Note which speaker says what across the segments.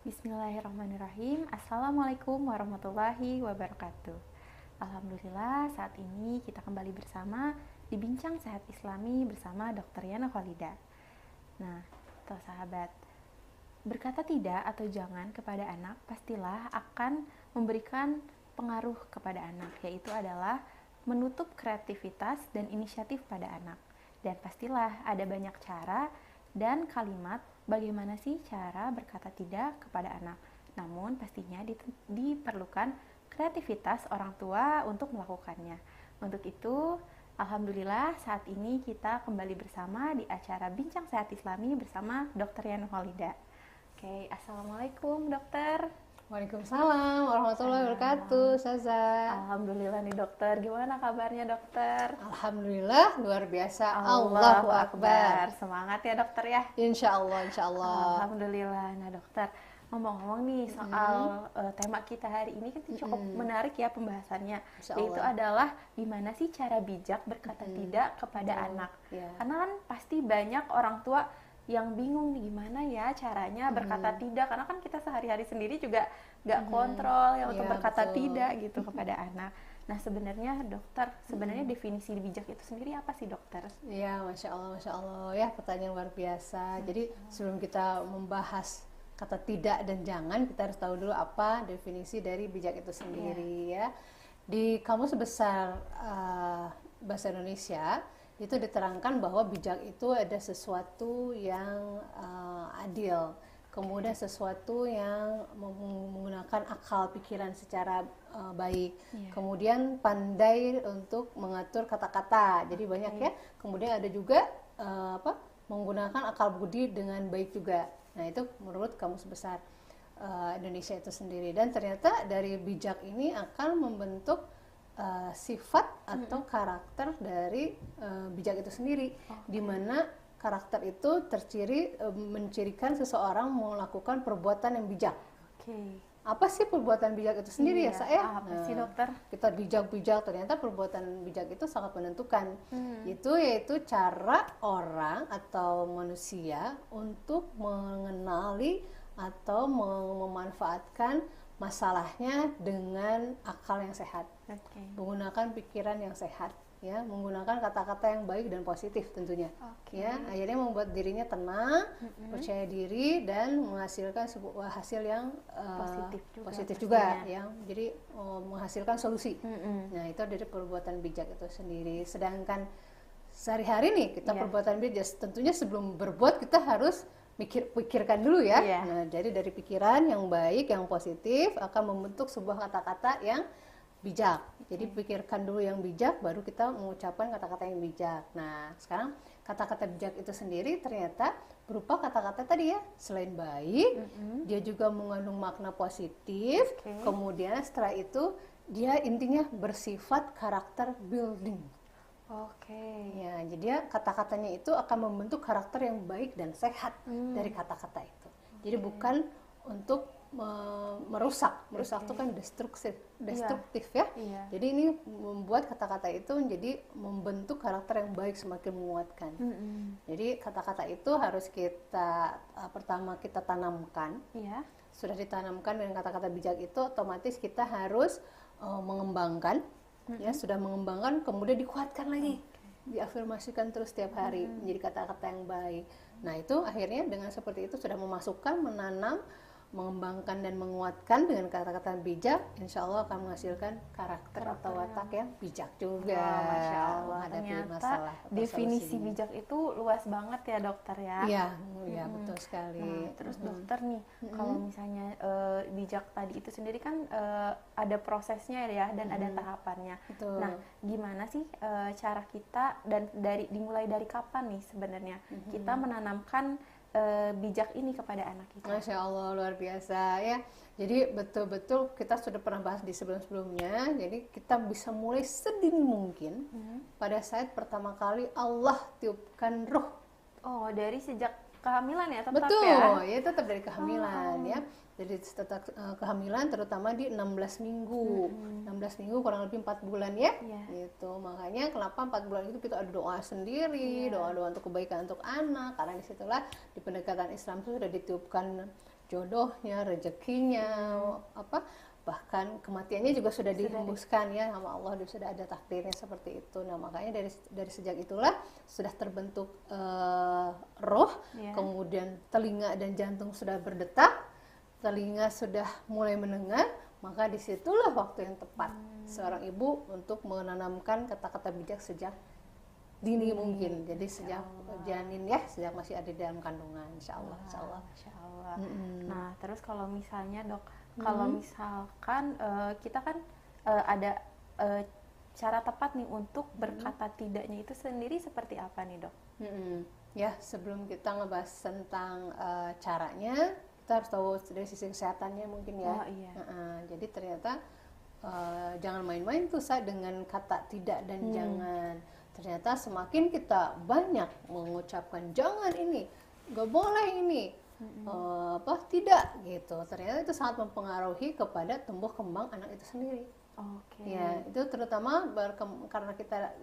Speaker 1: Bismillahirrahmanirrahim. Assalamualaikum warahmatullahi wabarakatuh. Alhamdulillah saat ini kita kembali bersama di Bincang Sehat Islami bersama Dr. Yana Khalida. Nah, tuh sahabat, berkata tidak atau jangan kepada anak pastilah akan memberikan pengaruh kepada anak, yaitu adalah menutup kreativitas dan inisiatif pada anak. Dan pastilah ada banyak cara dan kalimat bagaimana sih cara berkata tidak kepada anak. Namun pastinya diperlukan kreativitas orang tua untuk melakukannya. Untuk itu, alhamdulillah saat ini kita kembali bersama di acara Bincang Sehat Islami bersama Dr. Yana Khalida. Oke, assalamualaikum dokter.
Speaker 2: Waalaikumsalam warahmatullahi wabarakatuh, Saza.
Speaker 1: Alhamdulillah nih dokter, gimana kabarnya dokter?
Speaker 2: Alhamdulillah luar biasa.
Speaker 1: Allahu Akbar. Semangat ya dokter ya.
Speaker 2: Insya Allah, insya Allah.
Speaker 1: Alhamdulillah. Nah dokter, ngomong-ngomong nih soal tema kita hari ini kan cukup menarik ya pembahasannya, yaitu adalah gimana sih cara bijak berkata tidak kepada anak. Karena kan pasti banyak orang tua yang bingung nih gimana ya caranya berkata tidak, karena kan kita sehari-hari sendiri juga nggak kontrol ya untuk berkata tidak gitu kepada anak. Nah sebenarnya dokter, sebenarnya definisi bijak itu sendiri apa sih dokter?
Speaker 2: Ya, masya Allah ya, pertanyaan luar biasa. Jadi sebelum kita membahas kata tidak dan jangan, kita harus tahu dulu apa definisi dari bijak itu sendiri ya. Di Kamus Besar Bahasa Indonesia itu diterangkan bahwa bijak itu ada sesuatu yang adil, kemudian sesuatu yang menggunakan akal pikiran secara baik, kemudian pandai untuk mengatur kata-kata, jadi banyak ya. Kemudian ada juga menggunakan akal budi dengan baik juga. Nah itu menurut Kamus Besar Indonesia itu sendiri. Dan ternyata dari bijak ini akan membentuk sifat atau karakter dari bijak itu sendiri, di mana karakter itu mencirikan seseorang melakukan perbuatan yang bijak. Apa sih perbuatan bijak itu sendiri ya saya?
Speaker 1: Apa sih dokter?
Speaker 2: Kita bijak-bijak, ternyata perbuatan bijak itu sangat menentukan. Itu yaitu cara orang atau manusia untuk mengenali atau memanfaatkan masalahnya dengan akal yang sehat, menggunakan pikiran yang sehat, ya, menggunakan kata-kata yang baik dan positif tentunya, ya, akhirnya membuat dirinya tenang, percaya diri dan menghasilkan sebuah hasil yang positif juga, ya, jadi menghasilkan solusi. Nah itu dari perbuatan bijak itu sendiri. Sedangkan sehari-hari nih kita perbuatan bijak, tentunya sebelum berbuat kita harus pikirkan dulu ya. Nah, jadi dari pikiran yang baik, yang positif akan membentuk sebuah kata-kata yang bijak. Jadi pikirkan dulu yang bijak, baru kita mengucapkan kata-kata yang bijak. Nah, sekarang kata-kata bijak itu sendiri ternyata berupa kata-kata tadi ya, selain baik, dia juga mengandung makna positif. Kemudian setelah itu dia intinya bersifat karakter building. Ya, jadi kata-katanya itu akan membentuk karakter yang baik dan sehat dari kata-kata itu. Jadi bukan untuk merusak itu kan destruktif ya. Jadi ini membuat kata-kata itu menjadi membentuk karakter yang baik, semakin menguatkan. Jadi kata-kata itu harus kita pertama kita tanamkan. Sudah ditanamkan dengan kata-kata bijak itu, otomatis kita harus mengembangkan. Ya, sudah mengembangkan, kemudian dikuatkan lagi, diafirmasikan terus setiap hari menjadi kata-kata yang baik. Nah itu akhirnya dengan seperti itu sudah memasukkan, menanam, mengembangkan dan menguatkan dengan kata-kata bijak, insya Allah akan menghasilkan karakter atau watak yang bijak juga.
Speaker 1: Masya Allah, ternyata definisi bijak itu luas banget ya dokter ya.
Speaker 2: Iya, betul sekali.
Speaker 1: Nah, terus dokter nih, kalau misalnya bijak tadi itu sendiri kan ada prosesnya ya dan ada tahapannya. Nah, gimana sih cara kita dan dimulai dari kapan nih sebenarnya kita menanamkan bijak ini kepada anak kita?
Speaker 2: Masya Allah, luar biasa ya. Jadi betul-betul kita sudah pernah bahas di sebelum-sebelumnya. Jadi kita bisa mulai sedini mungkin pada saat pertama kali Allah tiupkan ruh.
Speaker 1: Dari sejak kehamilan ya tetap
Speaker 2: betul,
Speaker 1: ya?
Speaker 2: Tetap dari kehamilan ya. Jadi tetap kehamilan terutama di 16 minggu. 16 minggu kurang lebih 4 bulan ya. Gitu. Makanya kenapa 4 bulan itu kita ada doa sendiri, doa-doa untuk kebaikan untuk anak, karena disitulah di pendekatan Islam itu sudah ditiupkan jodohnya, rezekinya, bahkan kematiannya juga sudah dihembuskan ya sama Allah, sudah ada takdirnya seperti itu. Nah makanya dari sejak itulah sudah terbentuk roh, kemudian telinga dan jantung sudah berdetak, telinga sudah mulai mendengar, maka disitulah waktu yang tepat seorang ibu untuk menanamkan kata-kata bijak sejak dini mungkin. Jadi sejak janin ya, sejak masih ada di dalam kandungan, insya Allah.
Speaker 1: Masya Allah. Nah terus kalau misalnya dok, kalau misalkan kita kan ada cara tepat nih untuk berkata tidaknya itu sendiri seperti apa nih dok?
Speaker 2: Ya sebelum kita ngebahas tentang caranya, kita harus tahu dari sisi kesehatannya mungkin ya. Jadi ternyata jangan main-main tuh dengan kata tidak dan jangan. Ternyata semakin kita banyak mengucapkan jangan ini, nggak boleh ini, tidak gitu, ternyata itu sangat mempengaruhi kepada tumbuh kembang anak itu sendiri. Ya itu terutama karena kita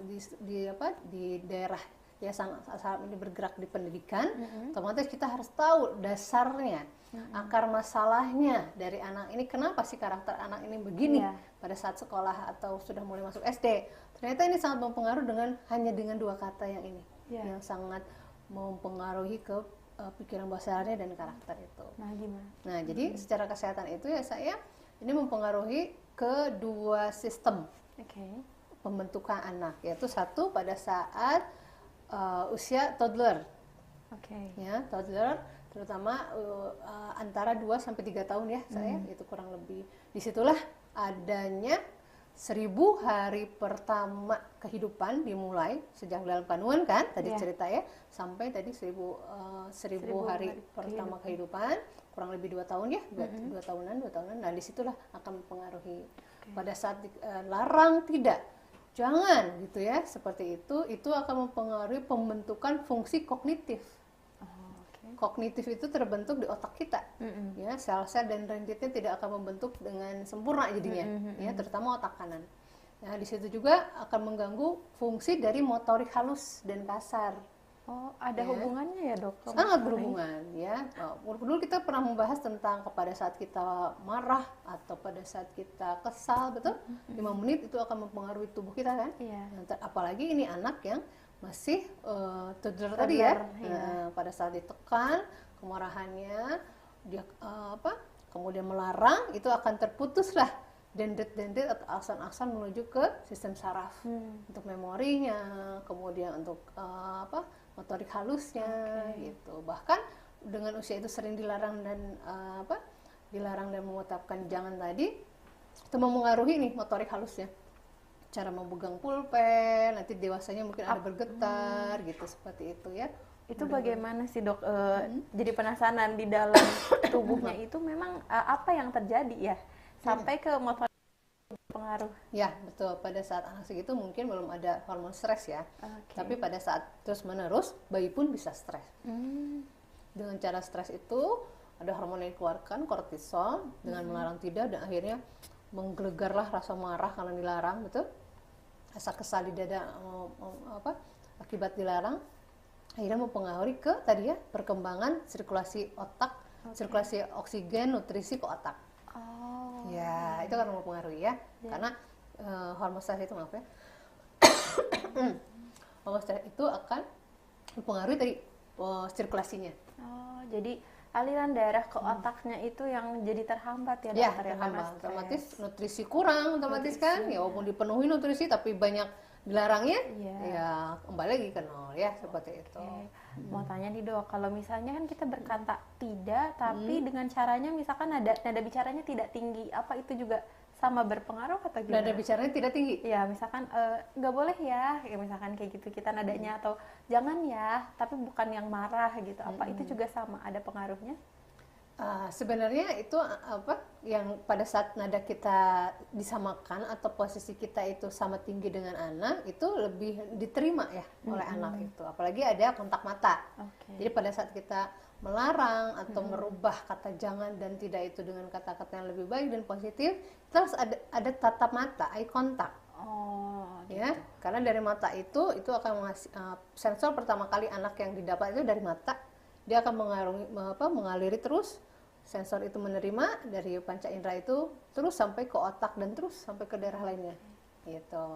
Speaker 2: di daerah ya saat ini bergerak di pendidikan, otomatis kita harus tahu dasarnya, akar masalahnya dari anak ini, kenapa sih karakter anak ini begini pada saat sekolah atau sudah mulai masuk SD. Ternyata ini sangat mempengaruhi hanya dengan dua kata yang ini, yang sangat mempengaruhi ke pikiran bahasanya dan karakter itu.
Speaker 1: Nah gimana?
Speaker 2: Nah jadi secara kesehatan itu ya ini mempengaruhi kedua sistem pembentukan anak, yaitu satu pada saat usia toddler, ya toddler terutama antara 2 sampai 3 tahun ya itu kurang lebih, disitulah adanya 1000 hari pertama kehidupan dimulai sejak dalam kandungan kan tadi cerita ya, sampai tadi 1000 hari pertama kehidupan kurang lebih 2 tahun ya, 2 tahunan. Nah disitulah akan mempengaruhi pada saat larang tidak, jangan gitu ya, seperti itu akan mempengaruhi pembentukan fungsi kognitif. Kognitif itu terbentuk di otak kita, ya sel-sel dan rentitnya tidak akan membentuk dengan sempurna jadinya, ya terutama otak kanan. Nah di situ juga akan mengganggu fungsi dari motorik halus dan kasar.
Speaker 1: Oh ada hubungannya ya dok?
Speaker 2: Sangat berhubungan ya. Dulu kita pernah membahas tentang pada saat kita marah atau pada saat kita kesal, betul? 5 menit itu akan mempengaruhi tubuh kita kan? Nah, apalagi ini anak yang masih toddler tadi ya. Pada saat ditekan kemarahannya dia kemudian melarang, itu akan terputuslah dendrit atau akson-akson menuju ke sistem saraf untuk memorinya, kemudian untuk motorik halusnya gitu. Bahkan dengan usia itu sering dilarang dan mengucapkan jangan tadi, itu mempengaruhi nih motorik halusnya, cara memegang pulpen, nanti dewasanya mungkin ada bergetar gitu, seperti itu ya.
Speaker 1: Itu bagaimana sih dok? Jadi penasaran di dalam tubuhnya itu memang apa yang terjadi ya sampai ke motor pengaruh? Ya
Speaker 2: betul, pada saat anak segitu mungkin belum ada hormon stres ya, tapi pada saat terus menerus bayi pun bisa stres. Dengan cara stres itu ada hormon yang dikeluarkan, kortisol, dengan melarang tidak, dan akhirnya menggelegarlah rasa marah karena dilarang, betul, rasa kesal di dada akibat dilarang, akhirnya mempengaruhi ke tadi ya perkembangan sirkulasi otak, sirkulasi oksigen, nutrisi ke otak. Ya itu kan mempengaruhi ya, karena hormon stres itu hormon stres itu akan mempengaruhi tadi sirkulasinya.
Speaker 1: Jadi aliran darah ke otaknya itu yang jadi terhambat ya dokter,
Speaker 2: terhambat, otomatis nutrisi kurang, otomatis kan ya, walaupun dipenuhi nutrisi tapi banyak dilarangnya, ya kembali lagi ke nol ya, seperti itu.
Speaker 1: Mau tanya nih dok, kalau misalnya kan kita berkata tidak tapi dengan caranya misalkan nada bicaranya tidak tinggi, apa itu juga sama berpengaruh atau gimana?
Speaker 2: Nada bicaranya tidak tinggi?
Speaker 1: Ya misalkan nggak boleh ya, misalkan kayak gitu kita nadanya, atau jangan ya, tapi bukan yang marah gitu, apa itu juga sama ada pengaruhnya?
Speaker 2: Sebenarnya itu yang pada saat nada kita disamakan atau posisi kita itu sama tinggi dengan anak, itu lebih diterima ya oleh anak itu, apalagi ada kontak mata. Jadi pada saat kita melarang atau merubah kata jangan dan tidak itu dengan kata-kata yang lebih baik dan positif, terus ada tatap mata, eye contact. Ya, karena dari mata itu akan sensor pertama kali anak yang didapat itu dari mata, dia akan mengaliri terus sensor itu menerima dari panca indera itu terus sampai ke otak dan terus sampai ke daerah lainnya gitu.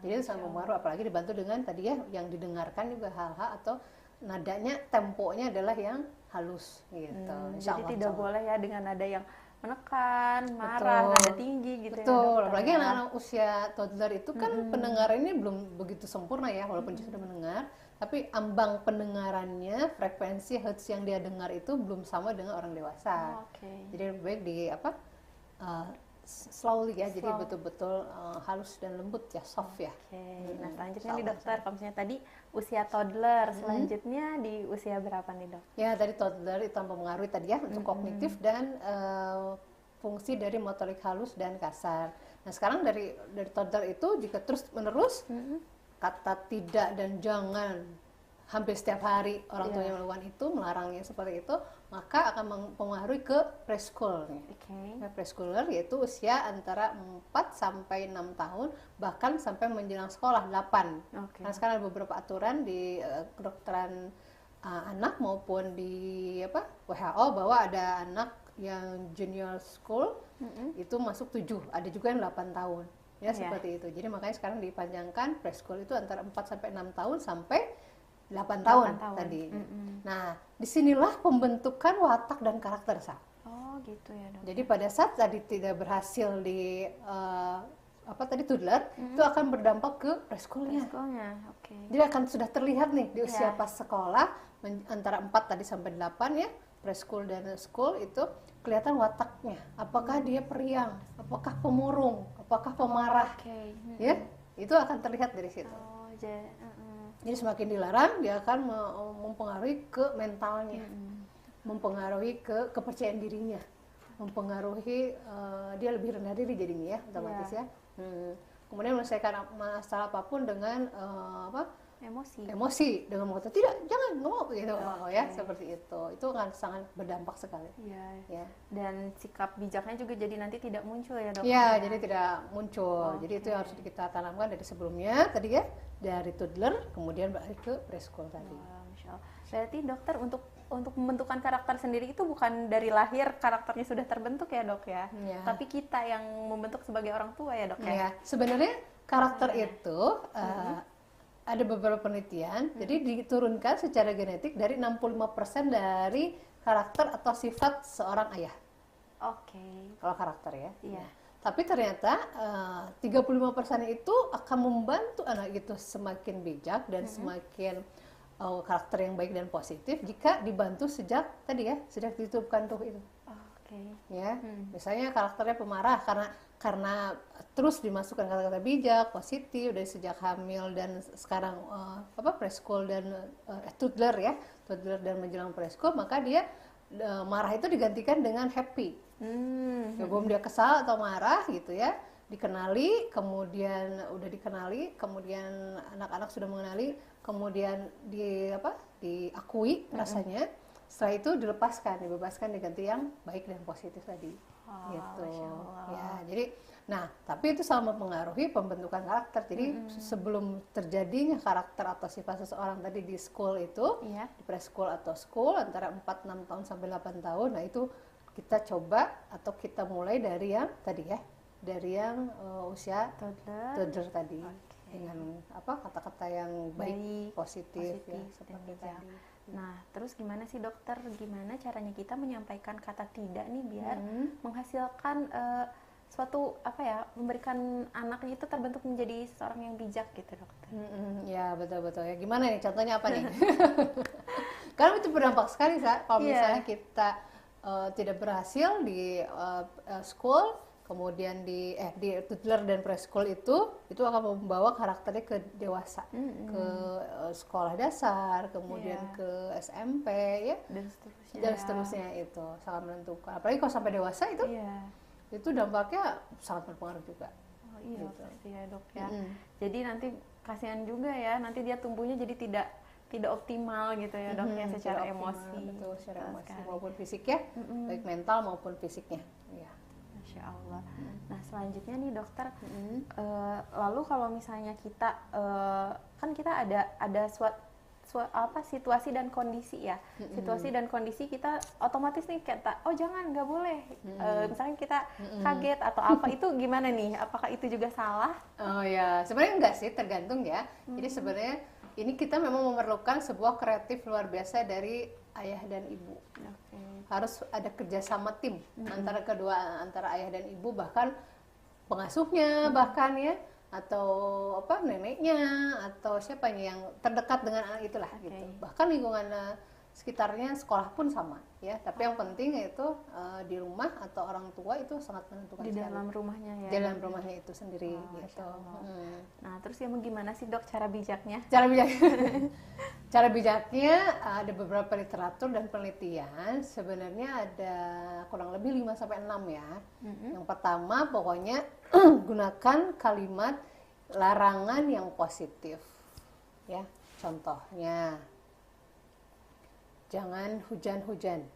Speaker 2: Jadi itu sangat mempengaruhi, apalagi dibantu dengan tadi ya yang didengarkan juga hal-hal atau nadanya, temponya adalah yang halus gitu.
Speaker 1: Jadi tidak boleh ya dengan nada yang menekan, marah,
Speaker 2: Betul.
Speaker 1: nada tinggi gitu ya.
Speaker 2: Betul,
Speaker 1: Dokter,
Speaker 2: apalagi
Speaker 1: ya.
Speaker 2: anak-anak usia toddler itu kan pendengarannya belum begitu sempurna ya, walaupun dia sudah mendengar, tapi ambang pendengarannya, frekuensi hertz yang dia dengar itu belum sama dengan orang dewasa. Jadi lebih baik di uh, slowly ya, jadi betul-betul halus dan lembut ya, soft ya.
Speaker 1: Nah selanjutnya nih dokter, kalau misalnya tadi usia toddler, selanjutnya di usia berapa nih dok?
Speaker 2: Ya tadi toddler itu mempengaruhi tadi ya untuk kognitif dan fungsi dari motorik halus dan kasar. Nah sekarang dari toddler itu jika terus menerus kata tidak dan jangan hampir setiap hari orang tua yang melakukan itu, melarangnya seperti itu, maka akan mempengaruhi ke preschool nih. Nah, preschooler yaitu usia antara 4 sampai 6 tahun, bahkan sampai menjelang sekolah 8. Karena sekarang ada beberapa aturan di kedokteran anak maupun di WHO bahwa ada anak yang junior school itu masuk 7, ada juga yang 8 tahun. Ya seperti itu. Jadi makanya sekarang dipanjangkan preschool itu antara 4 sampai 6 tahun sampai 8 tahun tadi. Nah, disinilah pembentukan watak dan karakter Sa.
Speaker 1: Oh, gitu ya, Dok.
Speaker 2: Jadi pada saat tadi tidak berhasil di toddler, itu akan berdampak ke preschoolnya. Jadi akan sudah terlihat nih di usia pas sekolah antara 4 tadi sampai 8 ya, preschool dan school itu kelihatan wataknya. Apakah dia periang, apakah pemurung, apakah pemarah. Ya, itu akan terlihat dari situ. Jadi semakin dilarang, dia akan mempengaruhi ke mentalnya, mempengaruhi ke kepercayaan dirinya, mempengaruhi dia lebih rendah diri jadinya ya, otomatis ya. Kemudian menyelesaikan masalah apapun dengan emosi dengan mengatakan tidak, jangan, nggak mau gitu, ya seperti itu akan sangat berdampak sekali.
Speaker 1: Ya. Dan sikap bijaknya juga jadi nanti tidak muncul ya dok?
Speaker 2: Ya, jadi tidak muncul. Jadi itu yang harus kita tanamkan dari sebelumnya tadi ya, dari toddler kemudian balik ke preschool tadi.
Speaker 1: Masya Allah. Berarti dokter untuk membentukan karakter sendiri itu bukan dari lahir karakternya sudah terbentuk ya dok ya? Tapi kita yang membentuk sebagai orang tua ya dok ya?
Speaker 2: Sebenarnya karakter itu ada beberapa penelitian, jadi diturunkan secara genetik dari 65% dari karakter atau sifat seorang ayah. Kalau karakter ya. Tapi ternyata 35% itu akan membantu anak itu semakin bijak dan semakin karakter yang baik dan positif jika dibantu sejak ditutupkan tuh itu. Ya, misalnya karakternya pemarah karena terus dimasukkan kata-kata bijak, positif dari sejak hamil dan sekarang preschool dan toddler dan menjelang preschool, maka dia marah itu digantikan dengan happy. Sebelum dia kesal atau marah gitu ya, dikenali, kemudian anak-anak sudah mengenali, kemudian diakui rasanya. Setelah itu dibebaskan diganti yang baik dan positif tadi. Gitu. Ya, jadi tapi itu sama mempengaruhi pembentukan karakter. Jadi sebelum terjadinya karakter atau sifat seseorang tadi di school itu, di preschool atau school antara 4 6 tahun sampai 8 tahun. Nah, itu kita coba atau kita mulai dari yang tadi ya, dari yang usia toddler tadi. Dengan kata-kata yang baik, positif ya, seperti tadi.
Speaker 1: Nah, terus gimana sih dokter? Gimana caranya kita menyampaikan kata tidak nih biar menghasilkan suatu memberikan anaknya itu terbentuk menjadi seorang yang bijak gitu dokter?
Speaker 2: Ya betul ya. Gimana nih? Contohnya apa nih? Karena itu berdampak sekali kalau misalnya kita tidak berhasil di school, kemudian di toddler dan preschool itu akan membawa karakternya ke dewasa, ke sekolah dasar, kemudian ke SMP ya, dan seterusnya itu sangat menentukan. Apalagi kalau sampai dewasa itu dampaknya sangat berpengaruh juga.
Speaker 1: Pasti ya dok ya. Jadi nanti kasihan juga ya, nanti dia tumbuhnya jadi tidak optimal gitu ya dok ya, secara emosi.
Speaker 2: Betul, secara emosi maupun fisik ya, baik mental maupun fisiknya. Ya.
Speaker 1: Masya Allah. Nah selanjutnya nih dokter, lalu kalau misalnya kita kan kita ada situasi dan kondisi ya. Situasi dan kondisi kita otomatis nih kata, oh jangan, nggak boleh. Misalnya kita kaget atau apa, itu gimana nih? Apakah itu juga salah?
Speaker 2: Oh ya, sebenarnya enggak sih, tergantung ya. Jadi sebenarnya ini kita memang memerlukan sebuah kreatif luar biasa dari ayah dan ibu. Harus ada kerjasama tim antara ayah dan ibu, bahkan pengasuhnya bahkan ya, atau apa, neneknya atau siapanya yang terdekat dengan anak itulah gitu. Bahkan lingkungan sekitarnya, sekolah pun sama ya. Tapi yang penting itu di rumah atau orang tua itu sangat menentukan
Speaker 1: Di
Speaker 2: sekali.
Speaker 1: dalam rumahnya ya.
Speaker 2: Di dalam rumahnya itu sendiri gitu.
Speaker 1: Nah, terus ya gimana sih, Dok, cara bijaknya?
Speaker 2: Cara bijaknya ada beberapa literatur dan penelitian. Sebenarnya ada kurang lebih 5 sampai 6 ya. Yang pertama pokoknya gunakan kalimat larangan yang positif. Ya, contohnya jangan hujan-hujan.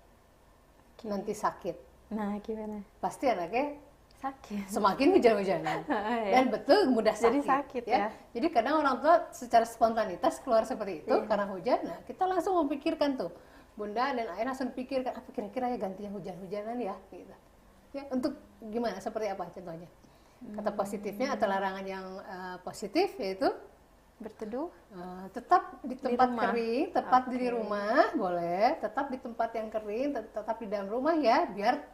Speaker 2: Nanti sakit.
Speaker 1: Nah, gimana?
Speaker 2: Pasti anaknya
Speaker 1: Sakit.
Speaker 2: semakin hujan-hujanan dan betul mudah sakit.
Speaker 1: Jadi sakit ya.
Speaker 2: Jadi kadang orang tua secara spontanitas keluar seperti itu karena hujan. Nah, kita langsung memikirkan tuh, bunda dan ayah langsung pikirkan apa kira-kira ya gantinya hujan-hujanan ya gitu. Ya, untuk gimana, seperti apa contohnya? Kata positifnya atau larangan yang positif yaitu
Speaker 1: berteduh,
Speaker 2: tetap di tempat kering, tetap di rumah boleh, tetap di tempat yang kering, tetap di dalam rumah ya, biar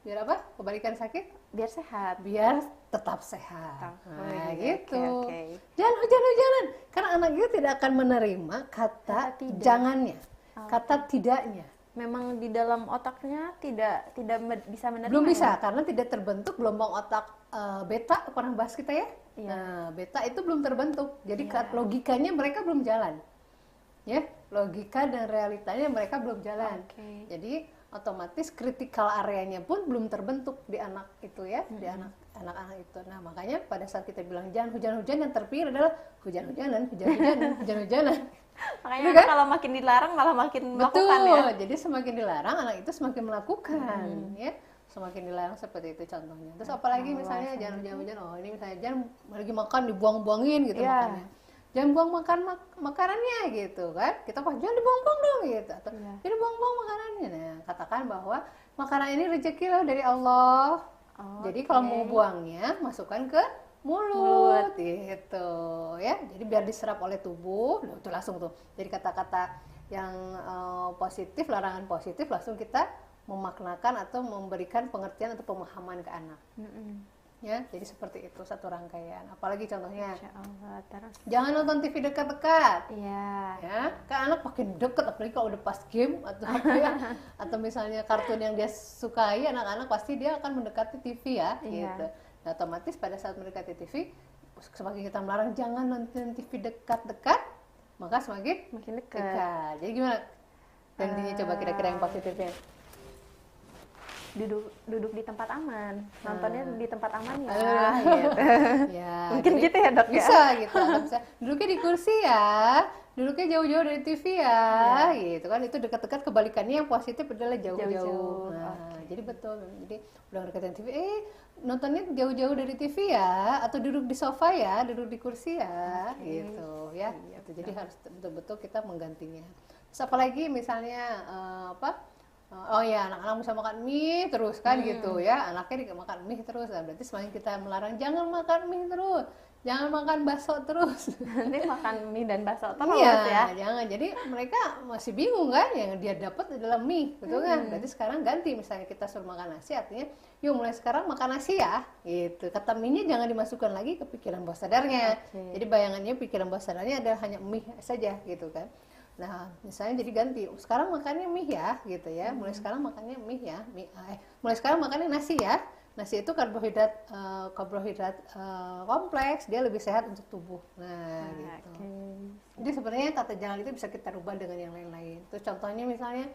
Speaker 2: apa? Kebalikan sakit,
Speaker 1: biar sehat,
Speaker 2: biar tetap sehat. Nah, gitu. Jangan hujan-hujanan, karena anak itu tidak akan menerima kata jangannya, kata tidaknya.
Speaker 1: Memang di dalam otaknya tidak bisa menerima.
Speaker 2: Belum bisa, karena tidak terbentuk gelombang otak beta, pernah bahas kita ya. Nah, beta itu belum terbentuk, jadi logikanya mereka belum jalan. Ya, logika dan realitanya mereka belum jalan. Jadi otomatis critical areanya pun belum terbentuk di anak itu ya, di anak-anak itu. Nah, makanya pada saat kita bilang jangan hujan-hujan, yang terpikir adalah hujan-hujanan.
Speaker 1: Makanya kan? Kalau makin dilarang malah makin melakukan ya.
Speaker 2: Jadi semakin dilarang anak itu semakin melakukan ya. Semakin dilarang seperti itu contohnya. Terus apalagi misalnya jangan hujan-hujan, oh ini misalnya jangan lagi makan dibuang-buangin gitu makannya. Jangan buang makanannya gitu kan. Kita jangan dibuang-buang dong gitu. Atau jadi buang-buang makanannya. Nah, katakan bahwa makanan ini rezeki loh dari Allah. Jadi kalau mau buangnya masukkan ke mulut gitu ya. Jadi biar diserap oleh tubuh, itu langsung tuh. Jadi kata-kata yang positif, larangan positif langsung kita memaknakan atau memberikan pengertian atau pemahaman ke anak. Ya, jadi seperti itu satu rangkaian. Apalagi contohnya, jangan nonton TV dekat-dekat. Ya, kan anak makin dekat, apalagi kalau udah pas game atau apa ya, atau misalnya kartun yang dia sukai, anak-anak pasti dia akan mendekati TV ya, gitu. Nah, otomatis pada saat mendekati TV, semakin kita melarang jangan nonton TV dekat-dekat, maka semakin dekat. Jadi gimana? Gantinya coba kira-kira yang positifnya.
Speaker 1: Duduk di tempat aman, nontonnya di tempat aman ya.
Speaker 2: Gitu.
Speaker 1: Mungkin gitu ya, Dok,
Speaker 2: bisa gitu. Bisa duduknya di kursi ya, duduknya jauh-jauh dari TV ya, gitu kan. Itu dekat-dekat, kebalikannya yang positif adalah jauh-jauh. Nah, jadi betul. Jadi udah deketin TV, nontonnya jauh-jauh dari TV ya, atau duduk di sofa ya, duduk di kursi ya, gitu ya. Jadi harus betul-betul kita menggantinya. Terus apalagi misalnya oh ya, anak-anak bisa makan mie terus kan gitu ya, anaknya makan mie terus. Nah, berarti semakin kita melarang jangan makan mie terus, jangan makan bakso terus.
Speaker 1: Nanti makan mie dan bakso terus
Speaker 2: ya. Jangan. Jadi mereka masih bingung kan, yang dia dapat adalah mie, betul kan? Berarti sekarang ganti, misalnya kita suruh makan nasi, artinya yuk mulai sekarang makan nasi ya, gitu. Kata mie-nya jangan dimasukkan lagi ke pikiran bawah sadarnya. Jadi bayangannya pikiran bawah sadarnya adalah hanya mie saja gitu kan. Nah, misalnya jadi ganti, sekarang makannya mie ya, gitu ya. Mulai sekarang makannya mie ya, mulai sekarang makannya nasi ya. Nasi itu karbohidrat kompleks, dia lebih sehat untuk tubuh. Nah, gitu. Jadi sebenarnya tata jangan itu bisa kita rubah dengan yang lain-lain. Terus contohnya misalnya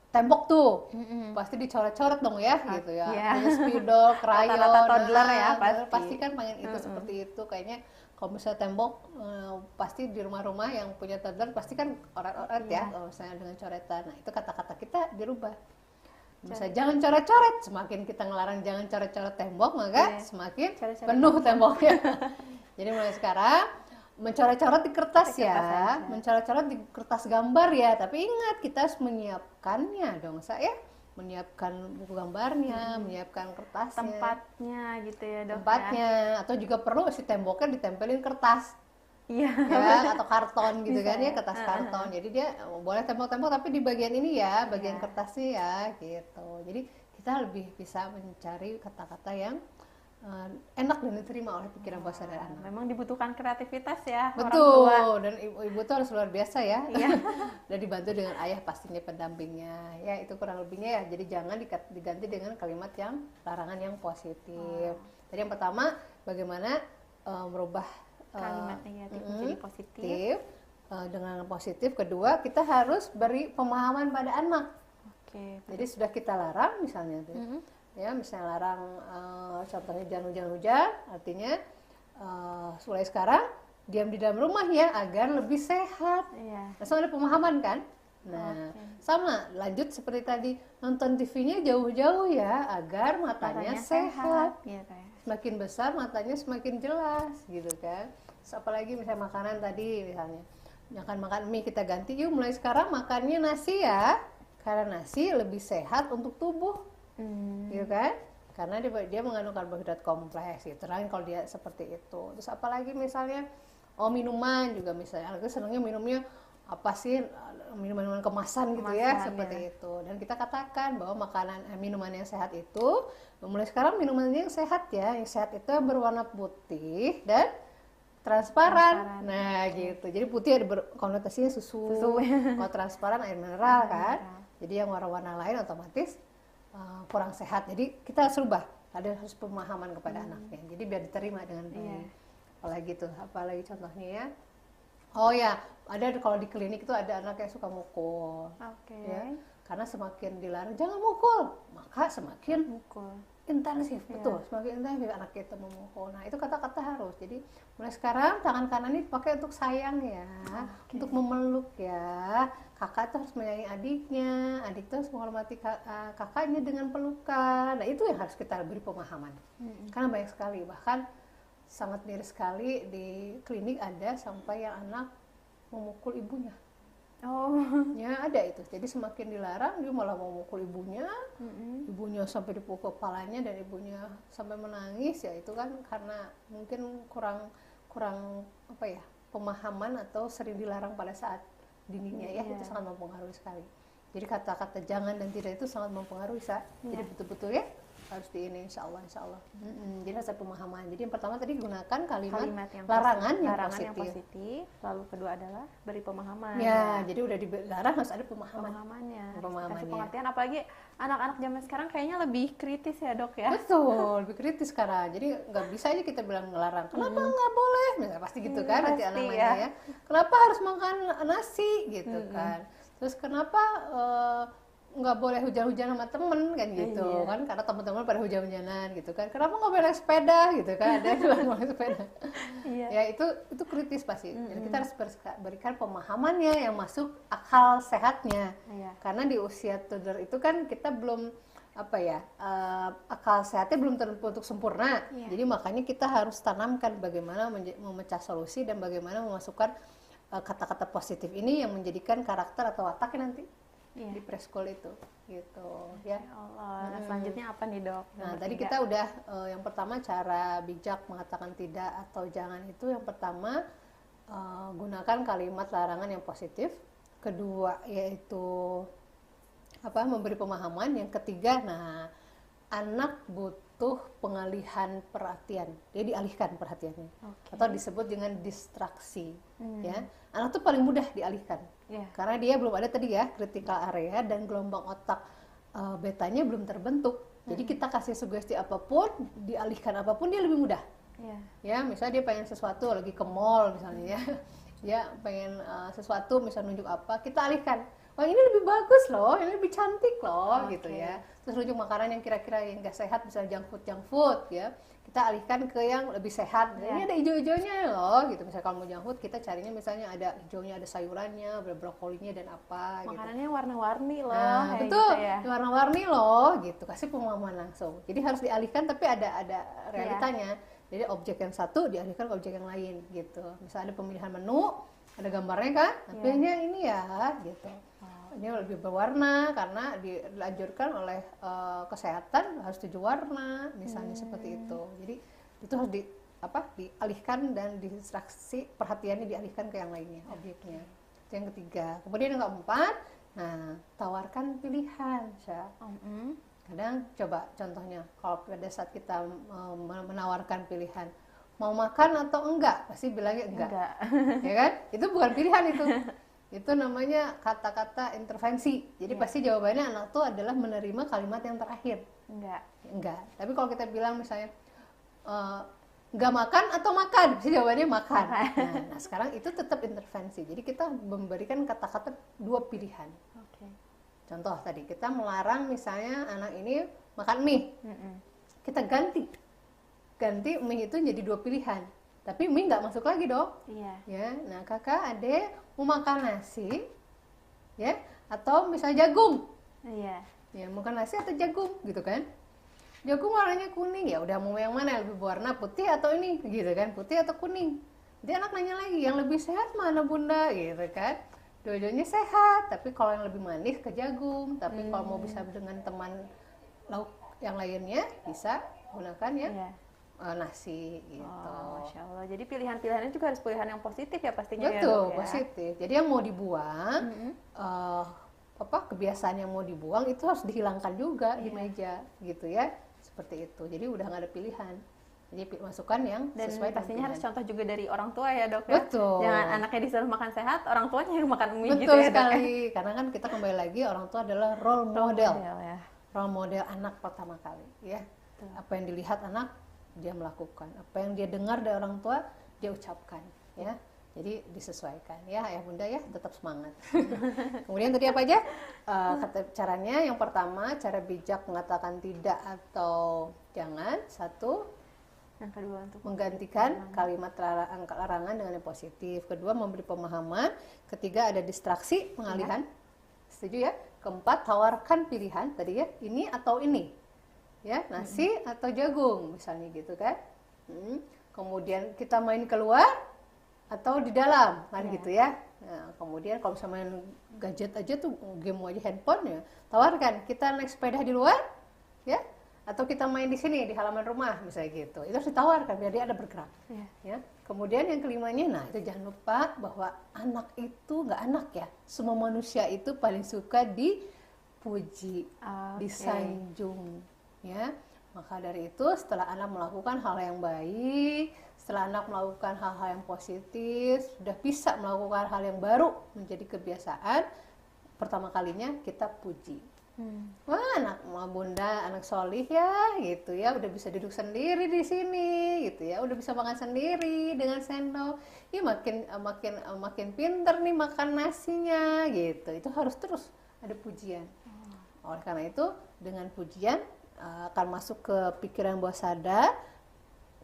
Speaker 2: tembok tuh, pasti dicoret-coret dong ya, gitu ya. Spidol, krayon,
Speaker 1: toddler ya,
Speaker 2: pasti kan pengen itu seperti itu. Kayaknya kalau misalnya tembok, pasti di rumah-rumah yang punya toddler pasti kan oret-oret ya, kalau misalnya dengan coretan. Nah, itu kata-kata kita dirubah. Misalnya jangan coret-coret, semakin kita ngelarang jangan coret-coret tembok, maka semakin penuh temboknya. Jadi mulai sekarang mencoret-coret di kertas
Speaker 1: Di kertas
Speaker 2: ya,
Speaker 1: aja.
Speaker 2: mencoret-coret di kertas gambar ya. Tapi ingat kita harus menyiapkannya dong, saya menyiapkan buku gambarnya, menyiapkan kertasnya,
Speaker 1: Tempatnya gitu ya dok.
Speaker 2: tempatnya, atau juga perlu si temboknya ditempelin kertas.
Speaker 1: Iya.
Speaker 2: Ya, atau karton gitu
Speaker 1: Bisa
Speaker 2: kan ya,
Speaker 1: ya.
Speaker 2: kertas karton. Jadi dia boleh tembok-tembok tapi di bagian ini ya, bagian
Speaker 1: Iya.
Speaker 2: kertasnya ya gitu. Jadi kita lebih bisa mencari kata-kata yang enak dan diterima oleh pikiran bawah sadar anak.
Speaker 1: Memang dibutuhkan kreativitas ya orang tua.
Speaker 2: Betul, dan ibu tuh harus luar biasa ya.
Speaker 1: Iya.
Speaker 2: Dan dibantu dengan ayah pastinya pendampingnya. Ya, itu kurang lebihnya ya. Jadi jangan diganti dengan kalimat yang larangan yang positif. Jadi yang pertama, bagaimana merubah
Speaker 1: Kalimat negatif menjadi positif.
Speaker 2: dengan positif. Kedua, kita harus beri pemahaman pada anak.
Speaker 1: Oke.
Speaker 2: Jadi sudah kita larang misalnya tuh. Ya, misalnya larang contohnya jangan hujan-hujan, artinya mulai sekarang diam di dalam rumah ya agar lebih sehat.
Speaker 1: Iya.
Speaker 2: Langsung ada pemahaman kan? Nah, sama lanjut seperti tadi, nonton TV-nya jauh-jauh ya agar matanya sehat.
Speaker 1: Iya kayak.
Speaker 2: Semakin besar matanya semakin jelas gitu kan. Terus apalagi misalnya makanan tadi misalnya, jangan makan mie, kita ganti yuk mulai sekarang makannya nasi ya, karena nasi lebih sehat untuk tubuh. Gitu kan, karena dia mengandung karbohidrat kompleks gitu kan kalau dia seperti itu. Terus apalagi misalnya minuman juga, misalnya anaknya senangnya minumnya apa sih, minuman kemasan gitu ya, seperti itu. Dan kita katakan bahwa minuman yang sehat itu mulai sekarang minumannya yang sehat ya, yang sehat itu yang berwarna putih dan transparan. Nah gitu, jadi putih ada konotasinya susu. Kalau transparan air mineral kan, jadi yang warna-warna lain otomatis kurang sehat. Jadi kita harus rubah, harus pemahaman kepada anaknya, jadi biar diterima dengan baik. Apalagi tuh, apalagi contohnya ya, oh ya, ada kalau di klinik itu ada anak yang suka mukul. Ya, karena semakin dilarang jangan mukul, maka semakin intensif. Betul, semakin intensif anak kita memukul. Nah itu kata-kata harus, jadi mulai sekarang tangan kanan ini dipakai untuk sayang ya, untuk memeluk ya. Kakak tuh harus menyayangi adiknya, adik tuh harus menghormati kakaknya dengan pelukan. Nah itu yang harus kita beri pemahaman. Karena banyak sekali, bahkan sangat miris sekali di klinik ada sampai yang anak memukul ibunya. Ya ada itu. Jadi semakin dilarang dia malah mau mukul ibunya, ibunya sampai dipukul kepalanya dan ibunya sampai menangis. Ya itu kan karena mungkin kurang apa ya, pemahaman atau sering dilarang pada saat dininya ya, itu sangat mempengaruhi sekali. Jadi kata-kata jangan dan tidak itu sangat mempengaruhi jadi betul-betul ya harus insya Allah. Jadi harus ada pemahaman. Jadi yang pertama tadi gunakan kalimat yang larangan yang positif.
Speaker 1: Lalu kedua adalah beri pemahaman.
Speaker 2: Ya, jadi udah dilarang harus ada pemahamannya.
Speaker 1: Kasih pengertian, apalagi anak-anak zaman sekarang kayaknya lebih kritis ya dok ya.
Speaker 2: Betul, lebih kritis sekarang. Jadi nggak bisa aja kita bilang ngelarang. Kenapa nggak boleh? Misalnya pasti gitu kan nanti anak-anaknya ya. Kenapa harus makan nasi gitu kan? Terus kenapa nggak boleh hujan-hujan sama temen kan gitu kan, karena teman-teman pada hujan-hujanan gitu kan. Kenapa nggak boleh naik sepeda gitu kan, ada yang bilang naik sepeda. Ya itu kritis pasti. Jadi kita harus berikan pemahamannya yang masuk akal sehatnya. Karena di usia toddler itu kan kita belum akal sehatnya belum terbentuk sempurna. Jadi makanya kita harus tanamkan bagaimana memecah solusi dan bagaimana memasukkan kata-kata positif ini yang menjadikan karakter atau wataknya nanti di preschool itu gitu ya.
Speaker 1: Allah. Selanjutnya apa nih dok?
Speaker 2: Nah tadi kita udah yang pertama cara bijak mengatakan tidak atau jangan itu. Yang pertama gunakan kalimat larangan yang positif. Kedua yaitu memberi pemahaman. Yang ketiga, anak butuh pengalihan perhatian, dia dialihkan perhatiannya, atau disebut dengan distraksi. Ya, anak tuh paling mudah dialihkan, karena dia belum ada tadi ya critical area dan gelombang otak betanya belum terbentuk. Jadi kita kasih sugesti apapun, dialihkan apapun dia lebih mudah. Ya, misalnya dia pengen sesuatu lagi ke mall misalnya ya, dia pengen sesuatu misalnya nunjuk apa, kita alihkan. Oh ini lebih bagus loh, ini lebih cantik loh gitu ya. Terus nunjuk makanan yang kira-kira yang nggak sehat, misalnya junk food ya, kita alihkan ke yang lebih sehat. Ini ada hijau-hijaunya loh gitu. Misalnya kalau mau junk food kita carinya misalnya ada hijaunya, ada sayurannya, ada brokolinya dan apa.
Speaker 1: Makanannya warna-warni loh.
Speaker 2: Betul,
Speaker 1: gitu ya.
Speaker 2: Warna-warni loh gitu. Kasih pemahaman langsung. Jadi harus dialihkan tapi ada realitanya. Jadi objek yang satu dialihkan ke objek yang lain gitu. Misalnya ada pemilihan menu, ada gambarnya kan, pilihnya ini ya gitu. Ini lebih berwarna karena dianjurkan oleh kesehatan harus 7 warna, misalnya seperti itu. Jadi itu harus dialihkan dan distraksi, perhatiannya dialihkan ke yang lainnya, objeknya. Itu yang ketiga. Kemudian yang keempat, nah tawarkan pilihan, Kadang coba contohnya, kalau pada saat kita menawarkan pilihan, mau makan atau enggak, pasti bilangnya enggak. Ya kan? Itu bukan pilihan itu. Itu namanya kata-kata intervensi. Jadi pasti jawabannya anak tuh adalah menerima kalimat yang terakhir. Enggak. Tapi kalau kita bilang misalnya enggak makan atau makan, pasti jawabannya makan. Nah, sekarang itu tetap intervensi. Jadi kita memberikan kata-kata 2 pilihan. Contoh tadi, kita melarang misalnya anak ini makan mie. Kita ganti mie itu jadi 2 pilihan. Tapi mie nggak masuk lagi dong. Ya, nah kakak, adek mau makan nasi, ya, atau misalnya jagung. Ya, mau makan nasi atau jagung, gitu kan? Jagung warnanya kuning, ya udah mau yang mana, lebih berwarna putih atau ini, gitu kan? Putih atau kuning. Dia anak nanya lagi, yang lebih sehat mana bunda, gitu kan? Dua-duanya sehat, tapi kalau yang lebih manis ke jagung, tapi kalau mau bisa dengan teman lauk yang lainnya bisa gunakan ya nasi gitu.
Speaker 1: Masya Allah. Jadi pilihan-pilihannya juga harus pilihan yang positif ya pastinya.
Speaker 2: Betul, ya, positif. Jadi yang mau dibuang, kebiasaan yang mau dibuang itu harus dihilangkan juga di meja gitu ya, seperti itu. Jadi udah nggak ada pilihan. Jadi masukan yang
Speaker 1: dan
Speaker 2: sesuai
Speaker 1: pastinya
Speaker 2: dengan
Speaker 1: harus contoh juga dari orang tua ya dok ya.
Speaker 2: Betul.
Speaker 1: Jangan anaknya disuruh makan sehat, orang tuanya yang makan mie gitu ya.
Speaker 2: Betul sekali. Karena kan kita kembali lagi orang tua adalah role model
Speaker 1: ya.
Speaker 2: Role model anak pertama kali ya. Betul. Apa yang dilihat anak dia melakukan, apa yang dia dengar dari orang tua dia ucapkan ya. Jadi disesuaikan ya ayah bunda ya, tetap semangat. Kemudian tadi apa aja caranya? Yang pertama, cara bijak mengatakan tidak atau jangan. Satu,
Speaker 1: yang kedua untuk
Speaker 2: menggantikan kalimat larangan dengan yang positif. Kedua, memberi pemahaman. Ketiga, ada distraksi, pengalihan. Setuju ya? Keempat, tawarkan pilihan tadi ya, ini atau ini. Ya, nasi atau jagung misalnya gitu kan. Kemudian kita main keluar atau di dalam kan gitu ya. Nah, kemudian kalau misalnya main gadget aja tuh, game aja handphone ya, tawarkan kita naik sepeda di luar ya, atau kita main di sini di halaman rumah misalnya gitu. Itu harus ditawarkan biar dia ada bergerak. Ya. Kemudian yang kelimanya, nah itu jangan lupa bahwa anak itu nggak anak ya. Semua manusia itu paling suka dipuji, disanjung, ya. Maka dari itu setelah anak melakukan hal yang baik, setelah anak melakukan hal-hal yang positif, sudah bisa melakukan hal yang baru menjadi kebiasaan, pertama kalinya kita puji. Wah, anak bunda, anak solih ya, gitu ya, udah bisa duduk sendiri di sini, gitu ya, udah bisa makan sendiri dengan sendok, ya makin pinter nih makan nasinya, gitu. Itu harus terus ada pujian. Oleh karena itu, dengan pujian akan masuk ke pikiran bawah sadar,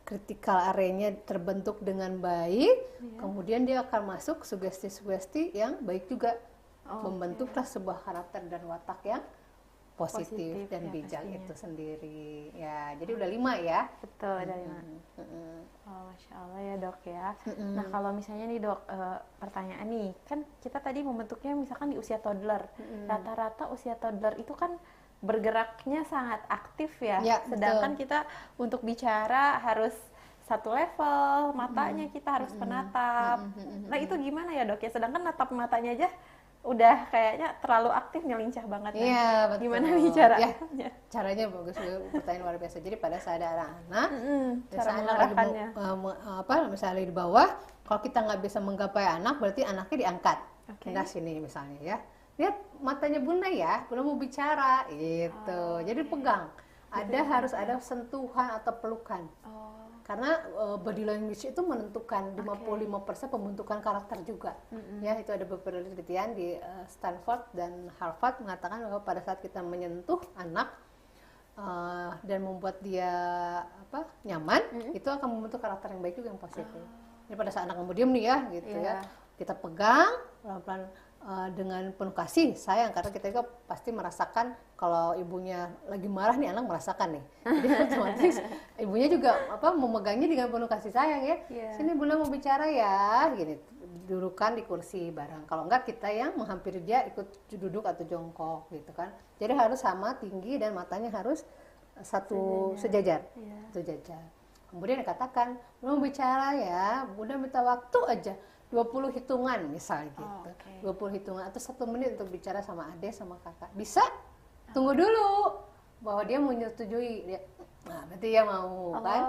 Speaker 2: critical area-nya terbentuk dengan baik, kemudian dia akan masuk sugesti-sugesti yang baik juga, membentuklah sebuah karakter dan watak yang positif dan bijak pastinya. Itu sendiri ya. Jadi udah 5 ya.
Speaker 1: Betul, udah 5. Masya Allah ya dok ya. Nah kalau misalnya nih dok, pertanyaan nih, kan kita tadi membentuknya misalkan di usia toddler. Rata-rata usia toddler itu kan bergeraknya sangat aktif ya. Sedangkan kita untuk bicara harus satu level, matanya kita harus menatap. Nah itu gimana ya dok ya? Sedangkan natap matanya aja udah kayaknya terlalu aktif, lincah banget.
Speaker 2: Iya, betul.
Speaker 1: Gimana nih caranya?
Speaker 2: Ya, caranya bagus, pertanyaan luar biasa. Jadi pada saat ada anak,
Speaker 1: cara mengarahkannya.
Speaker 2: Misalnya di bawah, kalau kita nggak bisa menggapai anak, berarti anaknya diangkat. Nah sini misalnya ya, lihat matanya bunda ya, bunda mau bicara, gitu. Jadi pegang. Harus ada sentuhan atau pelukan. Karena body language itu menentukan 55% pembentukan karakter juga. Ya, itu ada beberapa penelitian di Stanford dan Harvard mengatakan bahwa pada saat kita menyentuh anak dan membuat dia nyaman, itu akan membentuk karakter yang baik juga yang positif. Jadi pada saat anak mau diem nih ya, gitu ya, kita pegang pelan-pelan dengan penuh kasih, sayang, karena kita juga pasti merasakan kalau ibunya lagi marah nih, anak merasakan nih. Jadi otomatis ibunya juga memegangnya dengan penuh kasih sayang ya. Sini Bunda mau bicara ya, gini, dudukan di kursi bareng. Kalau enggak kita yang menghampiri dia ikut duduk atau jongkok gitu kan. Jadi harus sama tinggi dan matanya harus satu sejajar. Sejajar. Kemudian dikatakan, Bunda mau bicara ya, Bunda minta waktu aja 20 hitungan misalnya gitu. 20 hitungan atau 1 menit untuk bicara sama adik sama kakak. Bisa? Tunggu dulu bahwa dia mau menyetujui dia. Nah, berarti dia mau kan?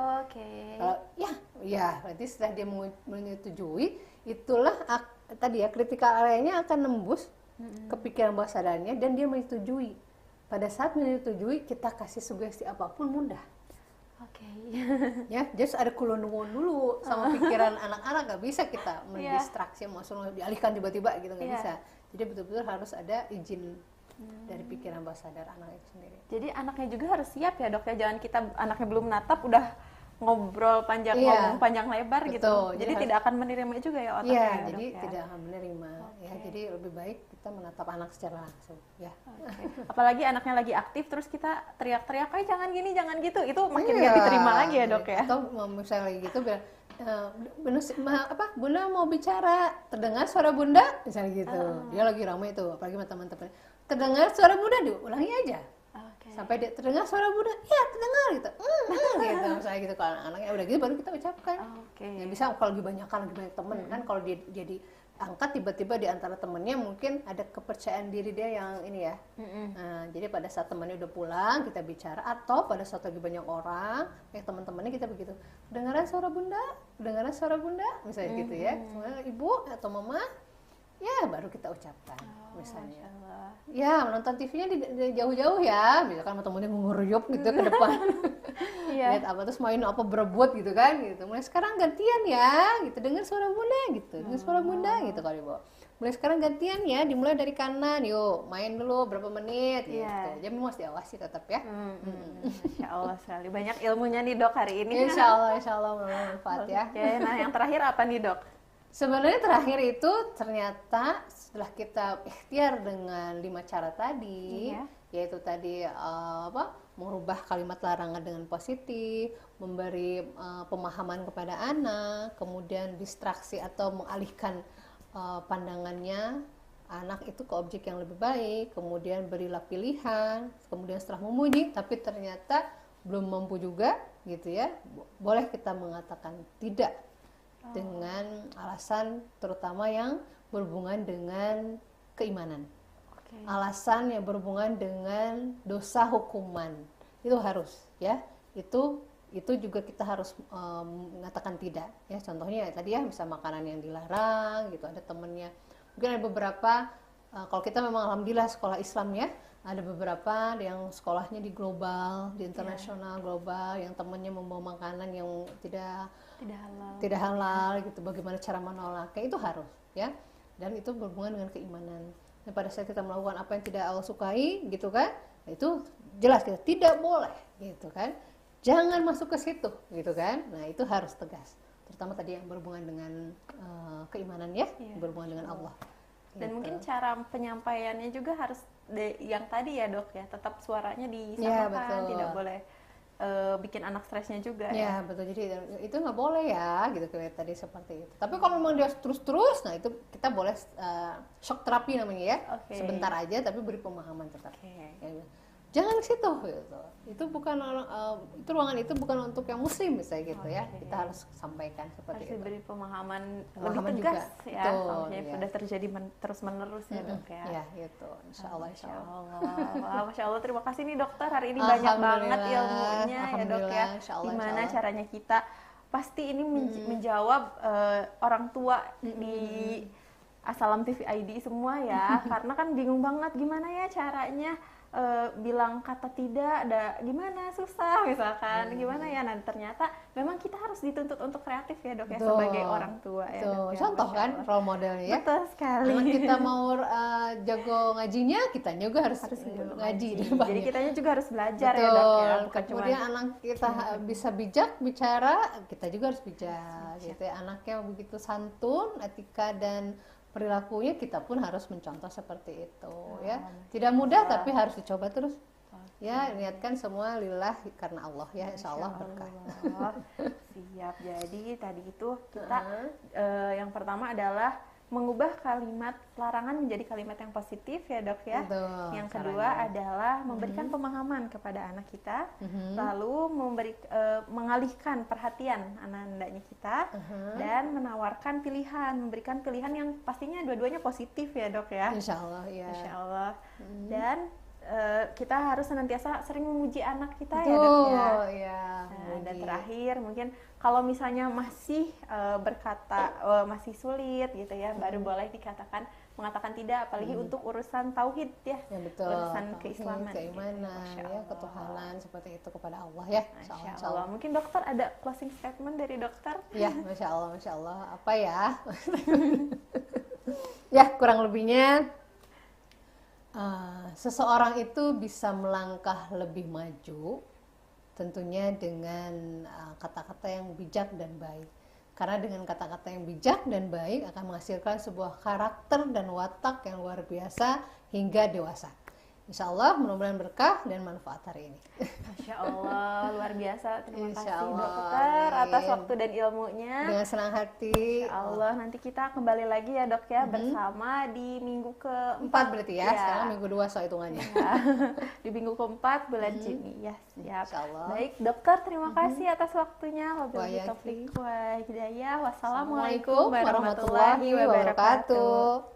Speaker 2: Kalau ya berarti setelah dia menyetujui, itulah tadi ya critical area-nya akan nembus ke pikiran bawah sadarnya dan dia menyetujui. Pada saat menyetujui, kita kasih sugesti apapun mudah. Ya, just ada kulon-kulon dulu sama pikiran anak-anak, nggak bisa kita mendistraksi, maksudnya dialihkan tiba-tiba gitu, nggak bisa. Jadi betul-betul harus ada izin dari pikiran bawah sadar anak itu sendiri.
Speaker 1: Jadi anaknya juga harus siap ya dok ya, jangan kita anaknya belum natap udah ngobrol panjang, ngomong panjang lebar gitu. Jadi tidak akan menerima juga ya otaknya.
Speaker 2: Iya, jadi tidak akan menerima. Ya, jadi lebih baik kita menatap anak secara langsung. Ya.
Speaker 1: Apalagi anaknya lagi aktif, terus kita teriak-teriak, jangan gini, jangan gitu, itu makin nggak diterima lagi ya dok ya.
Speaker 2: Atau misalnya lagi gitu bilang, Bunda mau bicara, terdengar suara Bunda, misalnya gitu. Dia lagi ramai itu, apalagi sama teman-teman. Terdengar suara Bunda, diulangi aja. Sampai dia terdengar suara Bunda, ya terdengar gitu, gitu misalnya gitu. Kalau anak-anaknya udah gitu baru kita ucapkan. Ya bisa kalau lagi banyak temen kan, kalau dia angkat tiba-tiba di antara temennya mungkin ada kepercayaan diri dia yang ini ya. Nah, jadi pada saat temannya udah pulang kita bicara, atau pada saat lagi banyak orang, teman-temannya kita begitu, kedengaran suara Bunda, misalnya gitu ya. Semuanya ibu atau mama, ya baru kita ucapkan misalnya. Ya, menonton TV-nya di jauh-jauh ya, misalkan sama temennya nguruyup gitu ke depan. Lihat apa terus main apa berebut gitu kan gitu. Mulai sekarang gantian ya, gitu. Dengar suara Bunda gitu. Dengar suara Bunda gitu kalau Ibu. Mulai sekarang gantian ya, dimulai dari kanan. Yuk, main dulu berapa menit gitu. Jadi mesti diawasi tetap ya.
Speaker 1: Insya Allah sekali. Banyak ilmunya nih dok hari ini.
Speaker 2: Insya Allah bermanfaat ya.
Speaker 1: Nah, yang terakhir apa nih dok?
Speaker 2: Sebenarnya terakhir itu ternyata setelah kita ikhtiar dengan 5 cara tadi, yaitu tadi merubah kalimat larangan dengan positif, memberi pemahaman kepada anak, kemudian distraksi atau mengalihkan pandangannya anak itu ke objek yang lebih baik, kemudian berilah pilihan, kemudian setelah memuji tapi ternyata belum mampu juga gitu ya, boleh kita mengatakan tidak dengan alasan terutama yang berhubungan dengan keimanan. Alasan yang berhubungan dengan dosa hukuman itu harus ya, itu juga kita harus mengatakan tidak ya. Contohnya tadi ya, bisa makanan yang dilarang gitu, ada temennya mungkin ada beberapa kalau kita memang alhamdulillah sekolah Islam ya, ada beberapa yang sekolahnya di global, di internasional global, yang temennya membawa makanan yang tidak halal gitu, bagaimana cara menolaknya, itu harus ya, dan itu berhubungan dengan keimanan. Dan pada saat kita melakukan apa yang tidak Allah sukai gitu kan, itu jelas kita tidak boleh gitu kan, jangan masuk ke situ gitu kan. Nah itu harus tegas, terutama tadi yang berhubungan dengan keimanan ya, berhubungan dengan Allah.
Speaker 1: Dan mungkin cara penyampaiannya juga harus yang tadi ya dok ya, tetap suaranya disamakan, tidak boleh bikin anak stresnya juga ya.
Speaker 2: Betul, jadi itu nggak boleh ya gitu kayak tadi seperti itu. Tapi kalau memang dia terus, nah itu kita boleh shock terapi namanya ya, sebentar aja tapi beri pemahaman tetap. Ya, jangan ke situ gitu. Itu bukan itu ruangan itu bukan untuk yang muslim misalnya gitu ya. Kita harus sampaikan seperti itu.
Speaker 1: Harus beri pemahaman lebih tegas juga, ya. Sudah terjadi terus menerus ya dok ya.
Speaker 2: Ya gitu. Insya Allah.
Speaker 1: Masya Allah, terima kasih nih dokter, hari ini banyak banget ilmunya ya dok ya. Gimana caranya kita pasti ini menjawab orang tua di Assalam TV ID semua ya. Karena kan bingung banget gimana ya caranya bilang kata tidak, ada gimana, susah misalkan, gimana ya. Nah ternyata memang kita harus dituntut untuk kreatif ya dok ya, sebagai orang tua ya dok, ya.
Speaker 2: Contoh kan role modelnya ya.
Speaker 1: Betul sekali.
Speaker 2: Anak kita mau jago ngajinya, kita juga harus ngaji.
Speaker 1: Jadi kitanya juga harus belajar.
Speaker 2: Betul.
Speaker 1: Ya dok ya.
Speaker 2: Kemudian anak kita bisa bijak bicara, kita juga harus bijak gitu ya. Anaknya begitu santun, etika dan perilakunya kita pun harus mencontoh seperti itu ya.
Speaker 1: Masya
Speaker 2: Tidak mudah
Speaker 1: Allah.
Speaker 2: tapi harus dicoba terus.
Speaker 1: Oke.
Speaker 2: Ya, niatkan semua lillah karena Allah ya, insya Allah
Speaker 1: Masya
Speaker 2: berkah.
Speaker 1: Allah. Siap. Jadi tadi itu kita
Speaker 2: Heeh.
Speaker 1: yang pertama adalah mengubah kalimat larangan menjadi kalimat yang positif ya dok ya.
Speaker 2: Betul,
Speaker 1: Yang kedua
Speaker 2: caranya.
Speaker 1: adalah memberikan pemahaman kepada anak kita,
Speaker 2: Mhm.
Speaker 1: lalu mengalihkan perhatian anak-anaknya kita, dan menawarkan pilihan, memberikan pilihan yang pastinya dua-duanya positif ya dok ya.
Speaker 2: Insya Allah ya.
Speaker 1: Insya Allah. Dan kita harus senantiasa sering memuji anak kita ya
Speaker 2: Betul,
Speaker 1: dok ya.
Speaker 2: ya.
Speaker 1: Nah, dan
Speaker 2: Muji.
Speaker 1: terakhir mungkin kalau misalnya masih berkata masih sulit gitu ya, baru boleh mengatakan tidak, apalagi untuk urusan tauhid ya,
Speaker 2: Ya betul.
Speaker 1: urusan
Speaker 2: Tauhid,
Speaker 1: keislaman,
Speaker 2: keimanan,
Speaker 1: Masya
Speaker 2: ya,
Speaker 1: Allah.
Speaker 2: ketuhanan seperti itu kepada Allah ya. Insya Allah,
Speaker 1: Masya
Speaker 2: insya
Speaker 1: Allah.
Speaker 2: Allah.
Speaker 1: Mungkin dokter ada closing statement dari dokter?
Speaker 2: Ya, masya Allah, masya Allah. Apa ya? Ya, kurang lebihnya seseorang itu bisa melangkah lebih maju, tentunya dengan kata-kata yang bijak dan baik. Karena dengan kata-kata yang bijak dan baik akan menghasilkan sebuah karakter dan watak yang luar biasa hingga dewasa. Insya Allah mudah-mudahan berkah dan manfaat hari ini.
Speaker 1: Masya Allah, luar biasa. Terima
Speaker 2: Insya
Speaker 1: kasih
Speaker 2: Allah,
Speaker 1: dokter atas
Speaker 2: amin.
Speaker 1: waktu dan ilmunya.
Speaker 2: Dengan senang hati.
Speaker 1: Insya Allah nanti kita kembali lagi ya dok ya, bersama di minggu keempat.
Speaker 2: 4 berarti ya, sekarang minggu 2 soal hitungannya.
Speaker 1: Ya, di minggu keempat bulan Juni ya, siap.
Speaker 2: Insya Allah.
Speaker 1: Baik dokter, terima kasih atas waktunya. Wabillahi
Speaker 2: Wa
Speaker 1: taufiq wa hidayah. Wassalamualaikum
Speaker 2: Assalamualaikum
Speaker 1: warahmatullahi wabarakatuh.